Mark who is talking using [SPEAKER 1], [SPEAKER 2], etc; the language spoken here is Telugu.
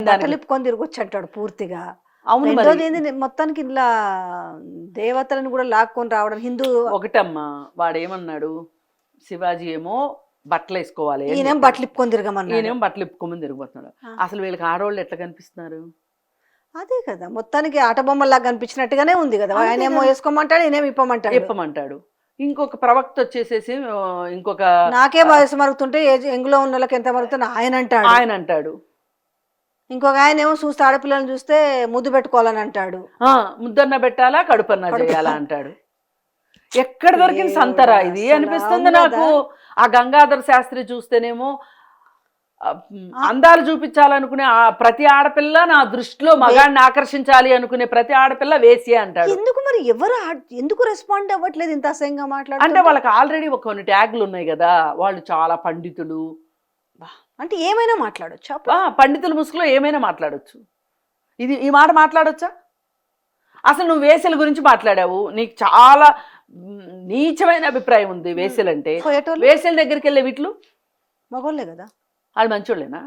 [SPEAKER 1] బట్టలిప్పుకొని తిరగొచ్చు అంటాడు పూర్తిగా.
[SPEAKER 2] అవును మరి.
[SPEAKER 1] రెండోది ఏంది మొత్తానికి ఇలా దేవతలను కూడా లాక్కొని రావడం హిందూ.
[SPEAKER 2] ఒకటమ్మా, వాడేమన్నాడు, శివాజీ ఏమో బట్టలు వేసుకోవాలి అని
[SPEAKER 1] ఈయనేం
[SPEAKER 2] చెప్పాడు.
[SPEAKER 1] బట్టలు ఇప్పుకొని తిరగమన్నాడు.
[SPEAKER 2] ఈయనేమో బట్టలు ఇప్పుకోమని తిరిగిపోతున్నాడు. అసలు వీళ్ళకి ఆడవాళ్ళు ఎట్లా కనిపిస్తున్నారు?
[SPEAKER 1] అదే కదా, మొత్తానికి ఆటబొమ్మలాగా కనిపించినట్టుగానే ఉంది కదా. ఆయన ఏమో వేసుకోమంటాడు, ఈయనేమో ఇప్పమంటాడు.
[SPEAKER 2] ఇప్పమంటాడు. ఇంకొక ప్రవక్త వచ్చేసేసి ఇంకొక
[SPEAKER 1] నాకే వయసు మరుగుతుంటే ఎంగులో ఉన్న వాళ్ళకి ఎంత మరుగుతుంటే ఆయన అంటాడు. ఇంకొక ఆయన ఏమో చూస్తే ఆడపిల్లలను చూస్తే ముద్దు పెట్టుకోవాలని అంటాడు.
[SPEAKER 2] ముద్దన్న పెట్టాలా కడుపన్న చేయాలా అంటాడు. ఎక్కడ దొరికిన సంతరా ఇది అనిపిస్తుంది నాకు. ఆ గంగాధర శాస్త్రి చూస్తేనేమో అందాలు చూపించాలనుకునే ప్రతి ఆడపిల్ల, నా దృష్టిలో మగాడిని ఆకర్షించాలి అనుకునే ప్రతి ఆడపిల్ల వేసి అంటాడు.
[SPEAKER 1] ఎందుకు మరి ఎందుకు రెస్పాండ్ అవ్వట్లేదు ఇంత అసహ్యంగా మాట్లాడు?
[SPEAKER 2] అంటే వాళ్ళకి ఆల్రెడీ కొన్ని ట్యాగ్లు ఉన్నాయి కదా, వాళ్ళు చాలా పండితులు
[SPEAKER 1] అంటే ఏమైనా మాట్లాడొచ్చు.
[SPEAKER 2] పండితుల ముసుగులో ఏమైనా మాట్లాడొచ్చు. ఈ మాట మాట్లాడొచ్చా? అసలు నువ్వు వేసల గురించి మాట్లాడావు, నీకు చాలా నీచమైన అభిప్రాయం ఉంది వేసలంటే. వేసల దగ్గరికి వెళ్ళే వీట్లు
[SPEAKER 1] మగోళ్ళే కదా,
[SPEAKER 2] వాళ్ళు మంచోళ్ళేనా?